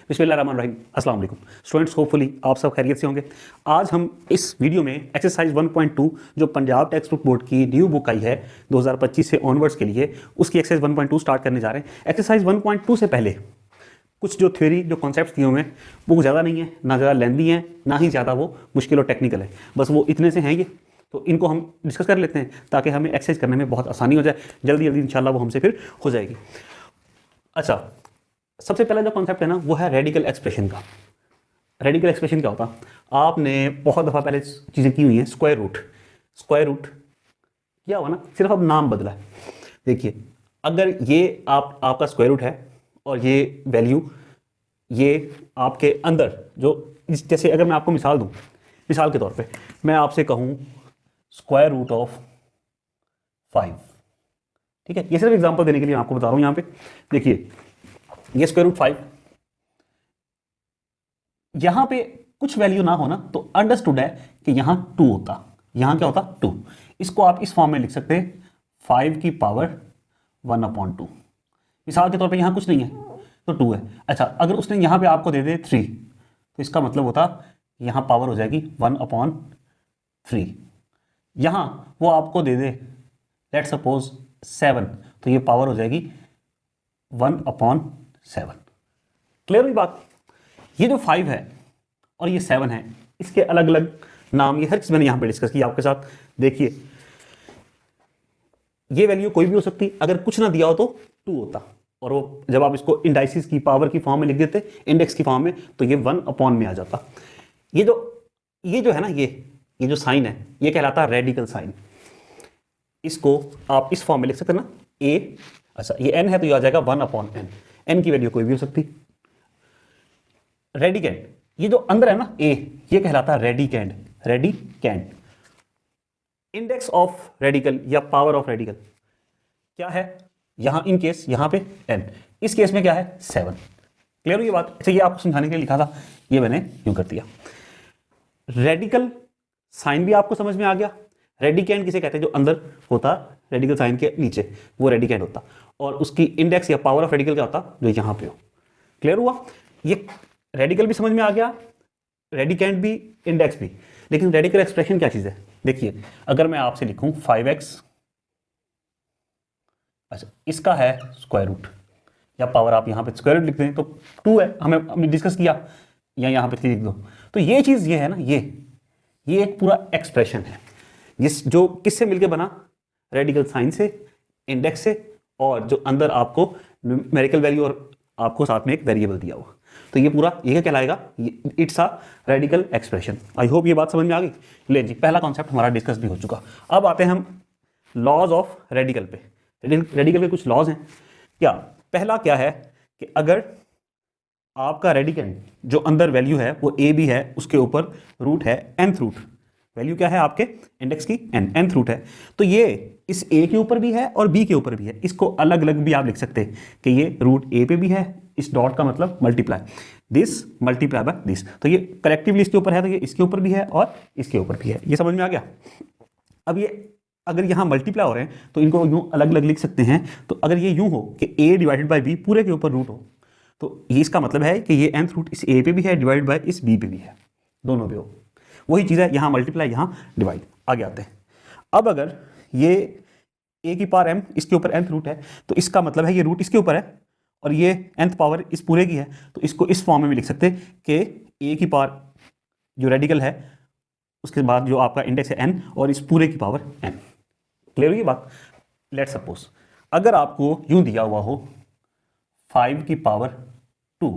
बिस्मिल्लाहिर्रहमानिर्रहीम। अस्सलाम वालेकुम स्टूडेंट्स, होपफुली आप सब खैरियत से होंगे। आज हम इस वीडियो में एक्सरसाइज 1.2 जो पंजाब टेक्स्ट बुक बोर्ड की न्यू बुक आई है 2025 से ऑनवर्ड्स के लिए, उसकी एक्सरसाइज 1.2 स्टार्ट करने जा रहे हैं। एक्सरसाइज 1.2 से पहले कुछ जो थ्योरी जो कॉन्सेप्ट्स दिए हुए हैं वो ज़्यादा नहीं है, ना ज़्यादा लेंदी हैं, ना ही ज़्यादा वो मुश्किल और टेक्निकल है, बस वो इतने से हैं ये। तो इनको हम डिस्कस कर लेते हैं ताकि हमें एक्सरसाइज करने में बहुत आसानी हो जाए, जल्दी जल्दी इंशाल्लाह वो हमसे फिर हो जाएगी। अच्छा, सबसे पहला जो कॉन्सेप्ट है ना वो है रेडिकल एक्सप्रेशन का। रेडिकल एक्सप्रेशन क्या होता? आपने बहुत दफ़ा पहले चीज़ें की हुई हैं। स्क्वायर रूट क्या हुआ ना, सिर्फ अब नाम बदला है। देखिए, अगर ये आपका स्क्वायर रूट है और ये वैल्यू ये आपके अंदर जो जैसे अगर मैं आपको मिसाल दूं, मिसाल के तौर पे मैं आपसे कहूं स्क्वायर रूट ऑफ 5, ठीक है, ये सिर्फ एग्जांपल देने के लिए आपको बता रहा हूं। यहां पे देखिए, ये स्क्वायर रूट 5, यहां पे कुछ वैल्यू ना होना तो अंडरस्टूड है कि यहां 2 होता, यहां क्या होता 2। इसको आप इस फॉर्म में लिख सकते हैं 5 की पावर 1/2। मिसाल के तौर पे यहां कुछ नहीं है तो 2 है। अच्छा, अगर उसने यहां पे आपको दे दे 3 तो इसका मतलब होता यहां पावर हो जाएगी 1/3। यहां वो आपको दे दे लेट सपोज 7 तो ये पावर हो जाएगी 1/7। क्लियर हुई बात? ये जो 5 है और ये 7 है, इसके अलग अलग नाम, ये हर चीज मैंने यहां पे डिस्कस किया आपके साथ। देखिए, ये वैल्यू कोई भी हो सकती, अगर कुछ ना दिया हो तो 2 होता, और वो जब आप इसको इंडाइसिस की पावर की फॉर्म में लिख देते, इंडेक्स की फॉर्म में, तो ये 1 में आ जाता। ये जो है ना, ये जो साइन है ये कहलाता है रेडिकल साइन। इसको आप इस फॉर्म में लिख सकते हैं ना, ए, अच्छा ये n है तो ये आ जाएगा 1/n। n की वैल्यू कोई भी हो सकती। रेडिकेंड, ये जो अंदर है ना ए, ये कहलाता है रेडिकेंड। इंडेक्स ऑफ रेडिकल या पावर ऑफ रेडिकल क्या है? यहां इन केस यहां पे n, इस केस में क्या है 7। क्लियर हुई ये बात? अच्छा, ये आपको समझाने के लिए लिखा था, ये मैंने यूं कर दिया। रेडिकल साइन भी आपको समझ में आ गया। रेडिकेंड किसे कहते हैं? जो अंदर होता रेडिकल साइन के नीचे, वो रेडिकेंड होता, और उसकी इंडेक्स या पावर ऑफ रेडिकल क्या होता? जो यहां पे हो। क्लियर हुआ? ये रेडिकल भी समझ में आ गया, रेडिकेंड भी, इंडेक्स भी। लेकिन रेडिकल एक्सप्रेशन क्या चीज है? देखिए, अगर मैं आपसे लिखूं 5x, अच्छा इसका है स्क्वायर रूट या पावर, आप यहां पे स्क्वायर रूट लिखते हैं तो 2 है, हमने डिस्कस किया, या यहां पे 3 लिख दो। तो ये चीज ये है ना, ये एक पूरा एक्सप्रेशन है जो किससे मिलके बना? रेडिकल साइन से, इंडेक्स से, और जो अंदर आपको न्यूमेरिकल वैल्यू और आपको साथ में एक वेरिएबल दिया हुआ। तो ये पूरा ये क्या कहलाएगा? It's a radical expression. I hope ये बात समझ में आ गई। ले जी, पहला कॉन्सेप्ट हमारा डिस्कस भी हो चुका। अब आते हैं हम लॉज ऑफ रेडिकल पे। रेडिकल के कुछ लॉज हैं। क्या पहला क्या है कि अगर आपका रेडिकेंड जो अंदर वैल्यू है वो ए भी है, उसके ऊपर रूट है nth रूट, वैल्यू क्या है आपके इंडेक्स की? nth रूट है, तो ये इस ए के ऊपर भी है और बी के ऊपर भी है। इसको अलग अलग भी आप लिख सकते हैं कि ये रूट ए पे भी है, इस डॉट का मतलब multiply this multiply by this, तो ये कलेक्टिवली इसके ऊपर है, तो ये इसके ऊपर भी है और इसके ऊपर भी है। ये समझ में आ गया? अब ये अगर यहाँ मल्टीप्लाई हो रहे हैं तो इनको यूं अलग अलग लिख सकते हैं। तो अगर ये यूं हो कि a डिवाइडेड बाई बी पूरे के ऊपर रूट हो, तो ये इसका मतलब है कि ये nth रूट इस a पे भी है डिवाइडेड बाय इस b पे भी है, दोनों पे हो। वही चीज़ है, यहाँ मल्टीप्लाई यहाँ डिवाइड। आगे आते हैं। अब अगर ये a की पावर m इसके ऊपर nth रूट है, तो इसका मतलब है ये रूट इसके ऊपर है और ये nth पावर इस पूरे की है, तो इसको इस फॉर्म में भी लिख सकते हैं कि a की पावर जो रेडिकल है उसके बाद जो आपका इंडेक्स है n और इस पूरे की पावर n। क्लियर हुई बात? लेट सपोज अगर आपको यूं दिया हुआ हो 5 की पावर 2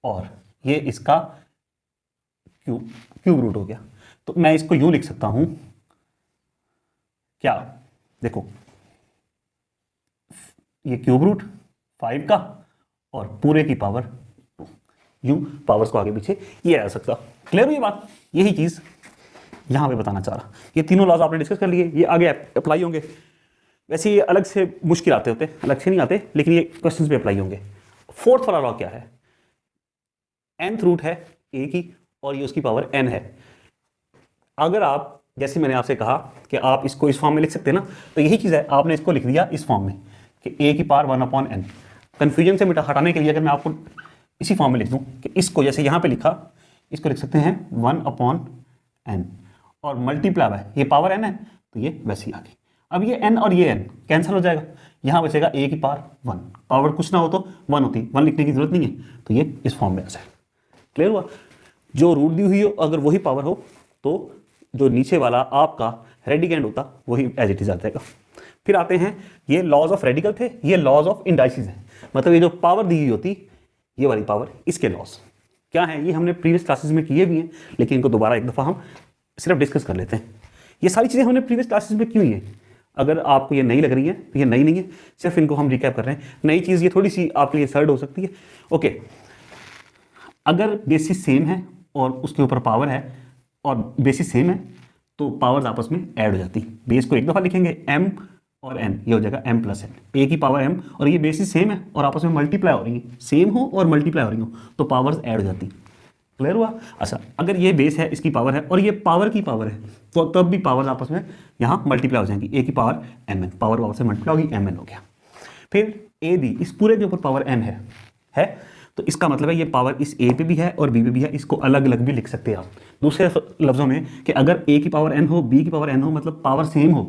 और ये इसका क्यूब रूट हो गया, तो मैं इसको यूं लिख सकता हूं क्या? देखो, ये क्यूब रूट 5 का और पूरे की पावर 2, यूं पावर्स को आगे पीछे ये आ सकता। क्लियर हुई बात? यही चीज यहां पे बताना चाह रहा। ये तीनों लॉज आपने डिस्कस कर लिए, ये आगे अप्लाई होंगे। वैसे ये अलग से मुश्किल आते होते, अलग से नहीं आते, लेकिन ये क्वेश्चंस पे अप्लाई होंगे। फोर्थ वाला लॉ क्या है? nth रूट है a की और ये उसकी पावर n है। अगर आप, जैसे मैंने आपसे कहा कि आप इसको इस फॉर्म में लिख सकते हैं ना, तो यही चीज़ है, आपने इसको लिख दिया इस फॉर्म में कि a की पावर 1/n। कंफ्यूजन से हटाने के लिए अगर मैं आपको इसी फॉर्म में लिख दूं कि इसको जैसे यहाँ पे लिखा, इसको लिख सकते हैं 1/n और मल्टीप्लाई बाय ये पावर n है तो ये वैसे ही आ गई। अब ये n और ये n कैंसिल हो जाएगा, यहाँ बचेगा a की पावर 1, पावर कुछ ना हो तो 1 होती, 1 लिखने की जरूरत नहीं है, तो ये इस फॉर्म में आ जाएगा। क्लियर हुआ? जो रूट दी हुई हो अगर वही पावर हो तो जो नीचे वाला आपका रेडिकेंड होता वही एज इट इज आ जाएगा। फिर आते हैं, ये लॉज ऑफ रेडिकल थे, ये लॉज ऑफ इंडाइसिस है, मतलब ये जो पावर दी हुई होती ये वाली पावर, इसके लॉज क्या है, ये हमने प्रीवियस क्लासेस में किए भी हैं, लेकिन इनको दोबारा एक दफ़ा हम सिर्फ डिस्कस कर लेते हैं। ये सारी चीज़ें हमने प्रीवियस क्लासेस में क्यों है, अगर आपको ये नई लग रही है तो ये नई नहीं है, सिर्फ इनको हम रिकैप कर रहे हैं। नई चीज़ ये थोड़ी सी आपके लिए सर्ड हो सकती है। ओके, अगर बेसिस सेम है और उसके ऊपर पावर है और बेसिस सेम है तो पावर्स आपस में ऐड हो जाती है। बेस को एक दफ़ा लिखेंगे m और n, ये हो जाएगा m प्लस n, a की पावर m, और ये बेसिस सेम है और आपस में मल्टीप्लाई हो रही है, सेम हो और मल्टीप्लाई हो रही हो तो पावर्स ऐड हो जाती। क्लियर हुआ? अच्छा, अगर ये बेस है, इसकी पावर है और ये पावर की पावर है तो तब भी पावर्स आपस में यहाँ मल्टीप्लाई हो जाएंगी, a की पावर mn, पावर पावर से मल्टीप्लाई होगी, mn हो गया। फिर a b, इस पूरे के ऊपर पावर n है तो इसका मतलब है ये पावर इस a पे भी है और b पे भी है, इसको अलग अलग भी लिख सकते हैं आप। दूसरे लफ्जों में कि अगर a की पावर n हो, b की पावर n हो, मतलब पावर सेम हो,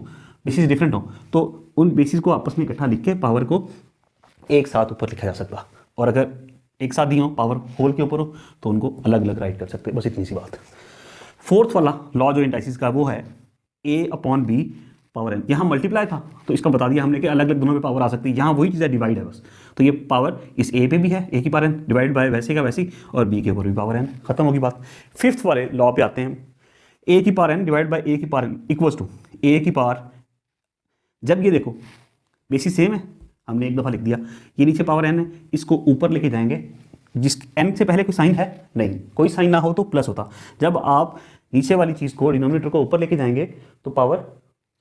बेसिस डिफरेंट हो, तो उन बेसिस को आपस में इकट्ठा लिख के पावर को एक साथ ऊपर लिखा जा सकता, और अगर एक साथ दी हो पावर होल के ऊपर हो तो उनको अलग अलग राइट कर सकते हैं, बस इतनी सी बात। फोर्थ वाला लॉ जो इंडाइसिस का वो है a/b पावर n, यहाँ मल्टीप्लाई था तो इसका बता दिया हमने कि अलग अलग दोनों पे पावर आ सकती है, यहाँ वही चीज़ है, डिवाइड है बस, तो ये पावर इस a पे भी है, a की पावर n डिवाइड बाय वैसे का वैसी, और b के ऊपर भी पावर n, खत्म होगी बात। फिफ्थ वाले लॉ पे आते हैं, a की power n divide by a की power n equals to a की पावर, जब ये देखो बेसिस सेम है, हमने एक दफ़ा लिख दिया, ये नीचे पावर n है, इसको ऊपर लेके जाएंगे, जिस n से पहले कोई साइन है नहीं, कोई साइन ना हो तो प्लस होता, जब आप नीचे वाली चीज़ को डिनोमिनेटर को ऊपर लेके जाएंगे तो पावर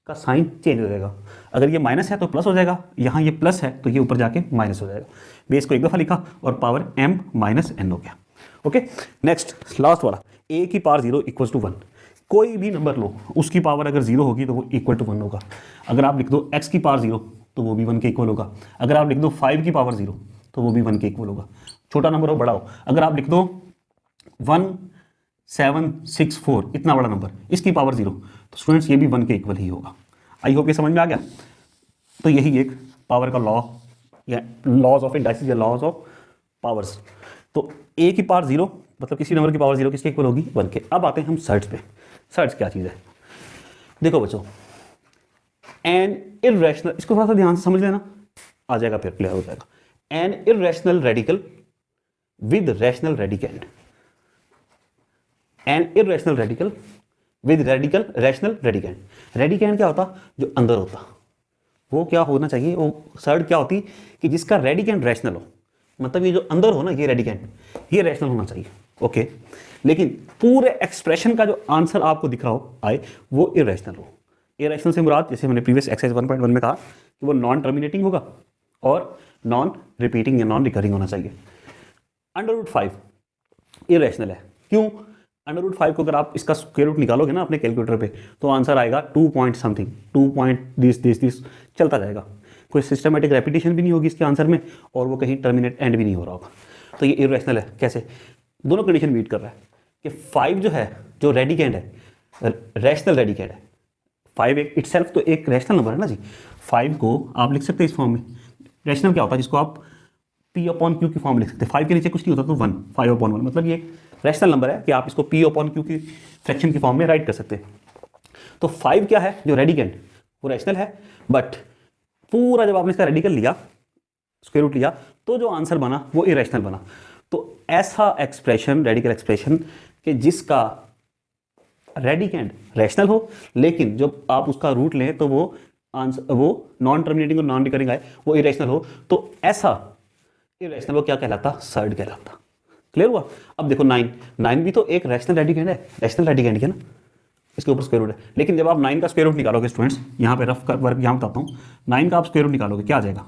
का साइन चेंज हो जाएगा, अगर ये माइनस है तो प्लस हो जाएगा, यहाँ ये प्लस है तो ये ऊपर जाके माइनस हो जाएगा। बेस को एक दफ़ा लिखा और पावर m माइनस n हो गया। ओके, नेक्स्ट लास्ट वाला, a की पावर 0 इक्वल्स टू 1, कोई भी नंबर लो उसकी पावर अगर 0 होगी तो वो इक्वल टू 1 होगा। अगर आप लिख दो x की पावर 0 तो वो भी 1 के इक्वल होगा, अगर आप लिख दो 5 की पावर 0 तो वो भी 1 के इक्वल होगा, छोटा नंबर हो बड़ा हो। अगर आप लिख दो 1764, इतना बड़ा नंबर, इसकी पावर 0 तो स्टूडेंट्स ये भी 1 के इक्वल ही होगा। आई होप ये समझ में आ गया। तो यही एक पावर का लॉ या लॉज ऑफ इंडाइसिस या लॉज ऑफ पावर्स। तो a की पावर 0 मतलब किसी नंबर की पावर 0 किसके इक्वल होगी, 1 के। अब आते हैं हम सर्च पे। सर्च क्या चीज़ है, देखो बच्चों, एन इररेशनल, इसको थोड़ा सा ध्यान से समझ लेना, आ जाएगा फिर क्लियर हो जाएगा। An irrational radical with rational radicand, an irrational radical with radical rational radicand. Radicand क्या होता, जो अंदर होता, वो क्या होना चाहिए, वो सर्ड क्या होती कि जिसका रेडिकेंड रैशनल हो, मतलब ये जो अंदर हो ना ये रेडिकेंड, ये रैशनल होना चाहिए। ओके, लेकिन पूरे एक्सप्रेशन का जो आंसर आपको दिख रहा हो आए वो इरेशनल हो। इरेशनल से मुराद, जैसे मैंने प्रीवियस एक्सरसाइज 1.1 में कहा कि वो नॉन टर्मिनेटिंग होगा और नॉन रिपीटिंग या नॉन रिकरिंग होना चाहिए। √5 इरेशनल है, क्यों? √5 को अगर आप इसका स्क्वायर रूट निकालोगे ना अपने कैलकुलेटर पे तो आंसर आएगा 2 पॉइंट समथिंग, 2 पॉइंट दिस चलता जाएगा, कोई सिस्टमेटिक रेपिटेशन भी नहीं होगी इसके आंसर में और वो कहीं टर्मिनेट एंड भी नहीं हो रहा होगा, तो ये इरेशनल है। कैसे? दोनों कंडीशन मीट कर रहा है कि 5 जो है, जो रेडिकेंड है, रैशनल रेडिकेंड है। 5 एक इटसेल्फ तो एक रैशनल नंबर है ना जी, 5 को आप लिख सकते हैं इस फॉर्म में। रैशनल क्या होता है, जिसको आप P/Q की फॉर्म लिख सकते हैं, 5 के नीचे कुछ नहीं होता तो 1, 5/1, मतलब ये रैशनल नंबर है कि आप इसको P/Q की फ्रैक्शन की फॉर्म में राइट कर सकते हैं। तो 5 क्या है, जो रेडिकेंड, वो रैशनल है, बट पूरा जब आपने इसका रेडिकल लिया, स्क्वायर रूट लिया, तो जो आंसर बना वो इरेशनल बना। तो ऐसा एक्सप्रेशन, रेडिकल एक्सप्रेशन कि जिसका रेडिकेंड रैशनल हो लेकिन जब आप उसका रूट लें तो वो आंसर, वो नॉन टर्मिनेटिंग और नॉन रिकरिंग आए, वो इरेशनल हो, तो ऐसा इरेशनल वो क्या कहलाता, सर्ड कहलाता। क्लियर हुआ? अब देखो 9 भी तो एक रैशनल रेडिकेंड है, रैशनल रेडिकेंड है ना, इसके ऊपर स्क्वायर रूट है, लेकिन जब आप 9 का स्क्वायर रूट निकालोगे स्टूडेंट्स, यहाँ पे रफ वर्क यहाँ बताता हूँ, 9 का आप स्क्वायर रूट निकालोगे क्या आ जाएगा,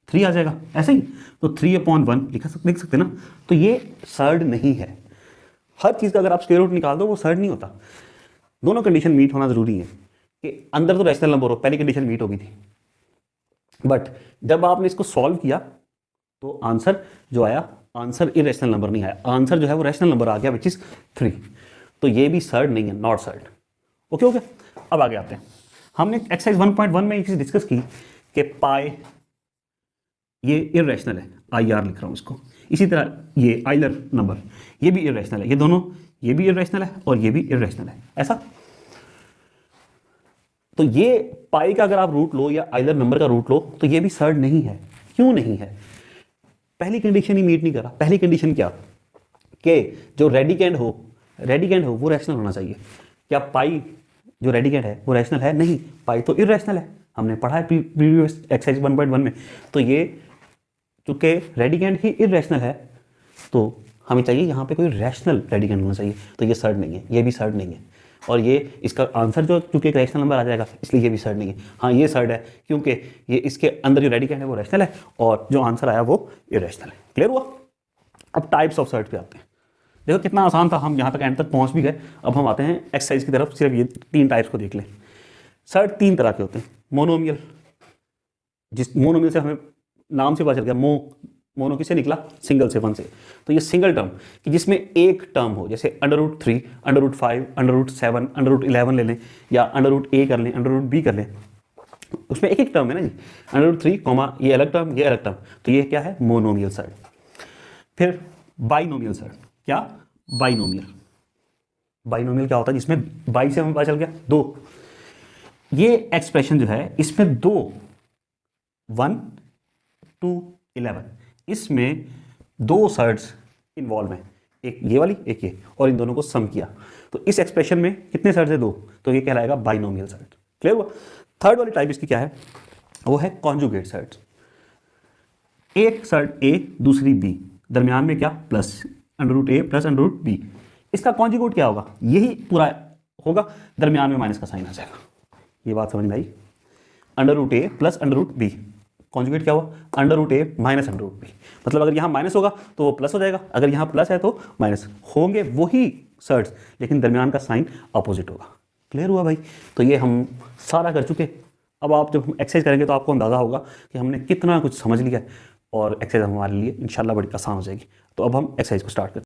3 आ जाएगा, ऐसे ही। तो 3/1 लिख सकते ना, तो ये सर्ड नहीं है। हर चीज़ का अगर आप स्क्वायर रूट निकाल दो वो सर्ड नहीं होता। दोनों कंडीशन मीट होना जरूरी है कि अंदर तो रैशनल नंबर हो, पहली कंडीशन मीट होगी थी, बट जब आपने इसको सॉल्व किया तो आंसर जो आया आंसर इरेशनल नंबर नहीं आया, आंसर जो है वो रैशनल नंबर आ गया विच इज 3। तो ये भी सर्ड नहीं है, नॉट सर्ड। ओके ओके, अब आगे आते हैं। हमने एक्सरसाइज 1.1 में एक चीज डिस्कस की कि पाई ये इरेशनल है, आई आर लिख रहा हूं इसको। इसी तरह ये आइलर नंबर ये भी इरेशनल है, ये दोनों, ये भी इरेशनल है और ये भी इरेशनल है, ऐसा। तो ये पाई का अगर आप रूट लो या आइलर नंबर का रूट लो तो ये भी सर्ड नहीं है। क्यों नहीं है? पहली कंडीशन ही मीट नहीं करा। पहली कंडीशन क्या कि जो रेडिकेंड हो वो रैशनल होना चाहिए। क्या पाई जो रेडिकेंड है वो रैशनल है? नहीं, पाई तो इरेशनल है, हमने पढ़ा है प्रीवियस एक्सरसाइज 1.1 में। तो ये चूंकि रेडिकेंड ही इरेशनल है तो हमें चाहिए यहाँ पे कोई रैशनल रेडिकेंड होना चाहिए। तो ये सर्ड नहीं है, ये भी सर्ड नहीं है, और ये इसका आंसर जो चूंकि एक रैशनल नंबर आ जाएगा इसलिए ये भी सर्ड नहीं है। हाँ ये सर्ड है क्योंकि ये इसके अंदर जो रेडिकेंड है वो रैशनल है और जो आंसर आया वो इरेशनल है। क्लियर हुआ? अब टाइप्स ऑफ सर्ड पे आते हैं। देखो कितना आसान था, हम यहाँ तक एंड तक पहुँच भी गए। अब हम आते हैं एक्सरसाइज की तरफ। सिर्फ ये 3 टाइप्स को देख लें। सर्ड 3 तरह के होते हैं। मोनोमियल, जिस मोनोमियल से हमें नाम से पता चल गया, मोनो किससे निकला? सिंगल से, 1 से। तो ये सिंगल टर्म कि जिसमें एक टर्म हो, जैसे √3, √5, √7, √11 ले लें या √a कर लें, √b कर लें, उसमें एक एक टर्म है ना जी। √3, ये अलग टर्म, ये अलग टर्म, तो ये क्या है? Monomial surd. फिर बाइनोमियल सर्ड। क्या? बाइनोमियल। बाइनोमियल क्या होता है? जिसमें बाई से हमें पता चल गया 2। ये एक्सप्रेशन जो है इसमें 2, 1 to 11, इसमें 2 सर्ड्स इन्वॉल्व हैं, एक ये वाली एक ये, और इन दोनों को सम किया तो इस एक्सप्रेशन में कितने सर्ड्स है? 2। तो ये कहलाएगा बाइनोमियल सर्ड। क्लियर हुआ? थर्ड वाली टाइप इसकी क्या है? वो है कॉन्जुगेट सर्ड्स। एक सर्ड ए दूसरी बी, दरमियान में क्या? Plus, √a plus √b। इसका कॉन्जुगेट क्या होगा? यही पूरा होगा, दरमियान में माइनस का साइन आ जाएगा। ये बात समझ में आई? √a प्लस √b, कॉन्जुगेट क्या हुआ? √a minus √b। मतलब अगर यहाँ माइनस होगा तो वो प्लस हो जाएगा, अगर यहाँ प्लस है तो माइनस होंगे वही सर्ड्स, लेकिन दरमियान का साइन अपोजिट होगा। क्लियर हुआ भाई? तो ये हम सारा कर चुके। अब आप जब हम एक्सरसाइज करेंगे तो आपको अंदाज़ा होगा कि हमने कितना कुछ समझ लिया है और एक्सरसाइज हमारे लिए इंशाल्लाह बड़ी आसान हो जाएगी। तो अब हम एक्सरसाइज को स्टार्ट करते हैं।